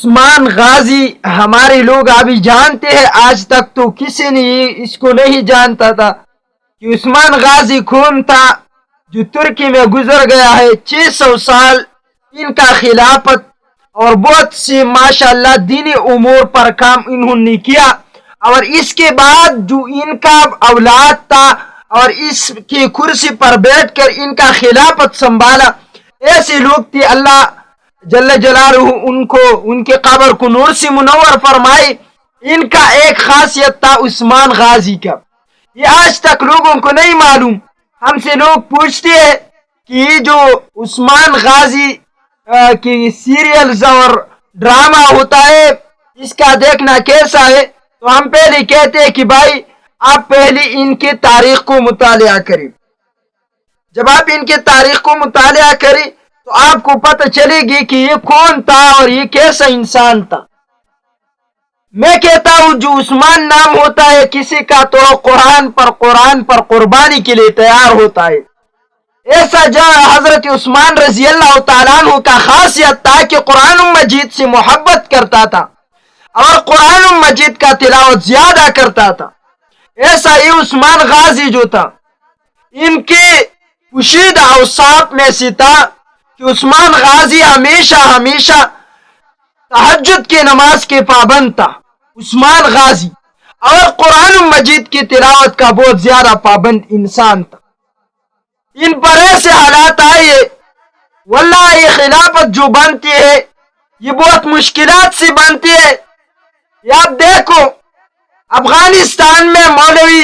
عثمان غازی ہمارے لوگ ابھی جانتے ہیں، آج تک تو کسی نے اس کو نہیں جانتا تھا کہ عثمان غازی کون تھا جو ترکی میں گزر گیا ہے 600 سال ان کا خلافت، اور بہت سی ماشاءاللہ دینی امور پر کام انہوں نے کیا، اور اس کے بعد جو ان کا اولاد تھا اور اس کی کرسی پر بیٹھ کر ان کا خلافت سنبھالا، ایسے لوگ تھے، اللہ جل جلالہ ان کے قبر کو نور سے منور فرمائے۔ ان کا ایک خاصیت تھا عثمان غازی کا، یہ آج تک لوگوں کو نہیں معلوم۔ ہم سے لوگ پوچھتے ہیں کہ یہ جو عثمان غازی کی سیریلز اور ڈرامہ ہوتا ہے اس کا دیکھنا کیسا ہے، تو ہم پہلے کہتے ہیں کہ بھائی آپ پہلے ان کی تاریخ کو مطالعہ کریں۔ جب آپ ان کی تاریخ کو مطالعہ کریں تو آپ کو پتہ چلے گی کہ یہ کون تھا اور یہ کیسا انسان تھا۔ میں کہتا ہوں جو عثمان نام ہوتا ہے کسی کا تو قرآن پر قربانی کے لیے تیار ہوتا ہے۔ ایسا حضرت عثمان رضی اللہ تعالیٰ عنہ کا خاصیت تھا کہ قرآن مجید سے محبت کرتا تھا اور قرآن مجید کا تلاوت زیادہ کرتا تھا۔ ایسا ہی عثمان غازی جو تھا، ان کے پوشیدہ اوصاف میں سے تھا کہ عثمان غازی ہمیشہ تہجد کی نماز کے پابند تھا عثمان غازی، اور قرآن مجید کی تلاوت کا بہت زیادہ پابند انسان تھا۔ ان پر ایسے حالات آئے، واللہ یہ خلافت جو بنتی ہے یہ بہت مشکلات سے بنتی ہے۔ یہ آپ دیکھو افغانستان میں مولوی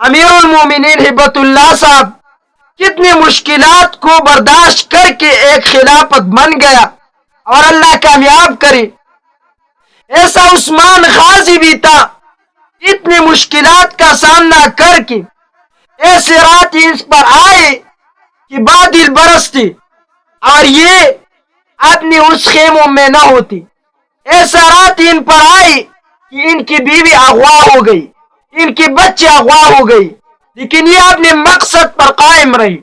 امیر المومنین ہبت اللہ صاحب کتنی مشکلات کو برداشت کر کے ایک خلافت بن گیا اور اللہ کامیاب کرے۔ ایسا عثمان غازی بھی تھا، اتنی مشکلات کا سامنا کر کے ایسے رات اس پر آئے کہ بادل برستے اور یہ اپنی اس خیموں میں نہ ہوتی۔ ایسا رات ان پر آئی کہ ان کی بیوی اغوا ہو گئی، ان کی بچے اغوا ہو گئی، لیکن یہ اپنے مقصد پر قائم رہی۔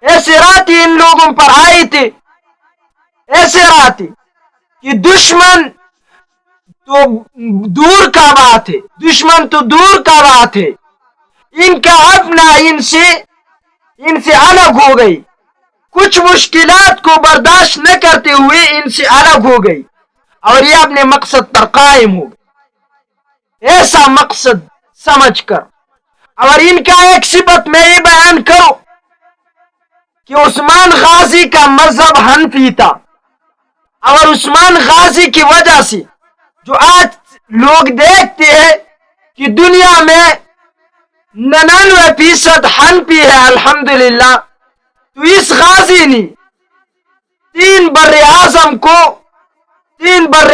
ایسے رات ان لوگوں پر آئے تھے، ایسے رات کہ دشمن تو دور کا بات ہے، ان کا اپنا ان سے الگ ہو گئی، کچھ مشکلات کو برداشت نہ کرتے ہوئے ان سے الگ ہو گئی اور یہ اپنے مقصد پر قائم ہو گئی، ایسا مقصد سمجھ کر۔ اور ان کا ایک صفت میں یہ بیان کروں کہ عثمان غازی کا مذہب حنفی تھا، اور عثمان غازی کی وجہ سے جو آج لوگ دیکھتے ہیں کہ دنیا میں 99% حنفی ہے الحمدللہ، تو اس غازی نے تین بر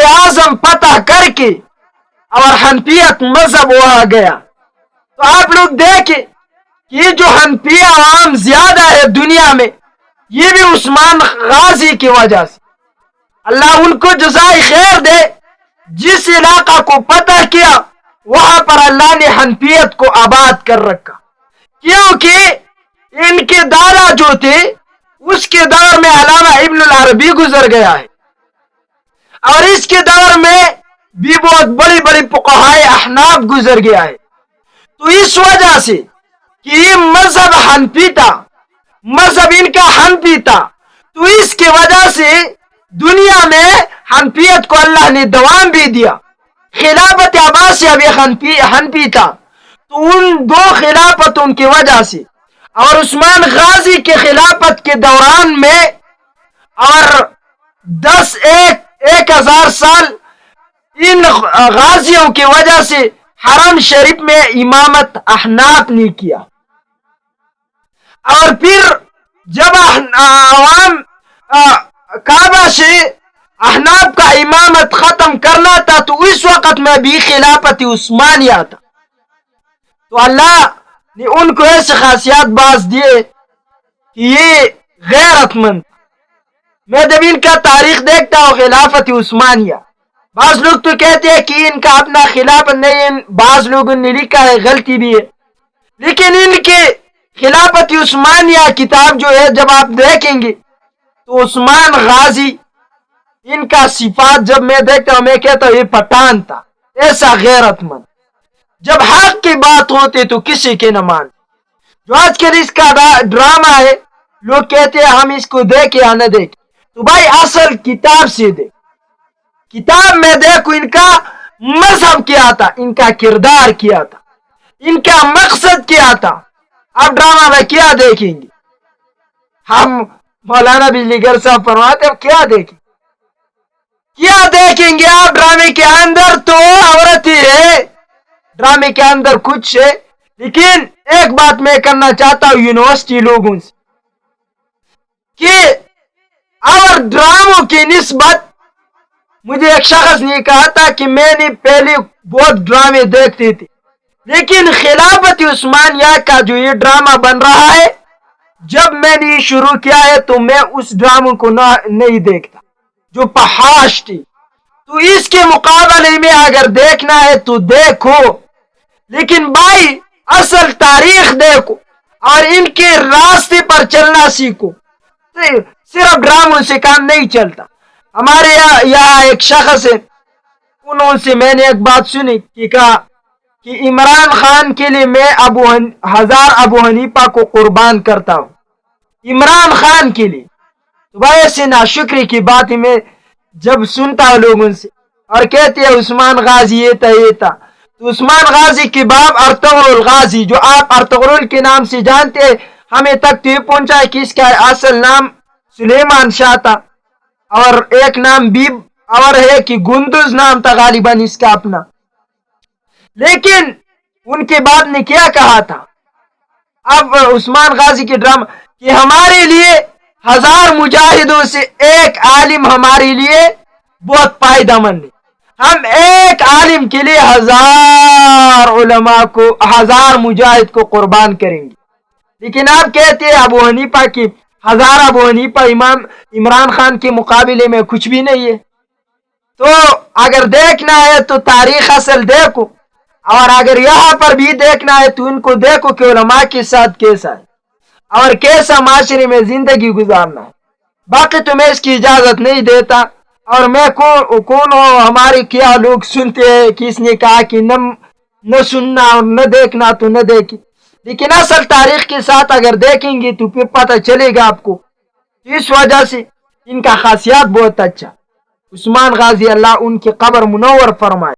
اعظم فتح کر کے اور حنفیت مذہب وہاں گیا۔ تو آپ لوگ دیکھیں کہ یہ جو حنفی عوام زیادہ ہے دنیا میں، یہ بھی عثمان غازی کی وجہ سے۔ اللہ ان کو جزائے خیر دے، جس علاقہ کو فتح کیا وہاں پر اللہ نے حنفیت کو آباد کر رکھا، کیونکہ ان کے دادا جو تھے اس کے دور میں علامہ ابن العربی گزر گیا ہے، اور اس کے دور میں بھی بہت بڑی بڑی فقہائے احناف گزر گیا ہے۔ تو اس وجہ سے کہ یہ مذہب حنفی تھا، مذہب ان کا حنفی تھا، تو اس کی وجہ سے دنیا میں حنفیت کو اللہ نے دوام بھی دیا۔ خلافت عباسیہ بھی حنفی تھا، تو ان دو خلافتوں کی وجہ سے اور عثمان غازی کے خلافت کے دوران میں اور 10,000 سال ان غازیوں کی وجہ سے حرم شریف میں امامت احناف نے کیا، اور پھر جب عوام کعبہ سے احناف کا امامت ختم کرنا تھا تو اس وقت میں بھی خلافت عثمانیہ تھا۔ تو اللہ نے ان کو ایسے خاصیات باز دیے کہ یہ غیرت مند۔ میں جب ان کا تاریخ دیکھتا ہوں خلافت عثمانیہ، بعض لوگ تو کہتے ہیں کہ ان کا اپنا خلافت نہیں، بعض لوگوں نے لکھا ہے، غلطی بھی ہے، لیکن ان کے خلافت عثمانیہ کتاب جو ہے جب آپ دیکھیں گے تو عثمان غازی ان کا صفات جب میں دیکھتا ہوں میں کہتا ہوں یہ پٹھان تھا، ایسا غیرت مند، جب حق کی بات ہوتی تو کسی کی نہ مان۔ جو آج کل اس کا ڈرامہ ہے، لوگ کہتے ہیں ہم اس کو دیکھیں یا نہ دیکھیں، تو بھائی اصل کتاب سے دیکھ، کتاب میں دیکھو ان کا مذہب کیا تھا، ان کا کردار کیا تھا، ان کا مقصد کیا تھا۔ اب ڈرامہ میں کیا دیکھیں گے؟ ہم مولانا بجلی گھر صاحب فرماتے ہیں کیا دیکھیں گے؟ آپ ڈرامے کے اندر تو عورت ہی ہے، ڈرامے کے اندر کچھ ہے، لیکن ایک بات میں کرنا چاہتا ہوں یونیورسٹی لوگوں سے کہ اور ڈراموں کی نسبت، مجھے ایک شخص نے کہا تھا کہ میں نے پہلے بہت ڈرامے دیکھتے تھے، لیکن خلافت عثمانیہ کا جو یہ ڈرامہ بن رہا ہے، جب میں نے یہ شروع کیا ہے تو میں اس ڈراموں کو نہیں دیکھتا جو فحش تھی۔ تو اس کے مقابلے میں اگر دیکھنا ہے تو دیکھو، لیکن بھائی اصل تاریخ دیکھو اور ان کے راستے پر چلنا سیکھو، صرف ڈراموں سے کام نہیں چلتا۔ ہمارے یہاں ایک شخص ہے، انہوں سے میں نے ایک بات سنی کہ کہا کہ عمران خان کے لیے میں ہزار ابو حنیفہ کو قربان کرتا ہوں، عمران خان کے لیے۔ تو بھائی ایسے ناشکری کی بات میں جب سنتا ہوں لوگوں سے، اور کہتے ہیں عثمان غازی یہ تھا، تو عثمان غازی کے باپ ارطغرل غازی، جو آپ ارطغرل کے نام سے جانتے ہیں، ہمیں تک تو یہ پہنچا ہے کہ اس کا اصل نام سلیمان شاہ تھا، اور ایک نام بھی اور ہے کہ گندز نام تھا غالباً اس کا اپنا۔ لیکن ان کے باپ نے کیا کہا تھا اب عثمان غازی کے ڈرامہ کہ ہمارے لیے ہزار مجاہدوں سے ایک عالم ہمارے لیے بہت فائدہ مند ہے، ہم ایک عالم کے لیے ہزار علماء کو، ہزار مجاہد کو قربان کریں گے۔ لیکن آپ کہتے ہیں ابو حنیفہ کی ہزار ابو حنیفہ امام عمران خان کے مقابلے میں کچھ بھی نہیں ہے۔ تو اگر دیکھنا ہے تو تاریخ اصل دیکھو، اور اگر یہاں پر بھی دیکھنا ہے تو ان کو دیکھو کہ علماء کے ساتھ کیسا ہے اور کیسا معاشرے میں زندگی گزارنا ہے۔ باقی تو میں اس کی اجازت نہیں دیتا، اور میں کون ہوں، ہمارے کیا لوگ سنتے ہیں کہ اس نے کہا کہ نہ سننا اور نہ دیکھنا تو نہ دیکھی، لیکن اصل تاریخ کے ساتھ اگر دیکھیں گے تو پھر پتہ چلے گا آپ کو۔ اس وجہ سے ان کا خاصیات بہت اچھا۔ عثمان غازی اللہ ان کی قبر منور فرمائے۔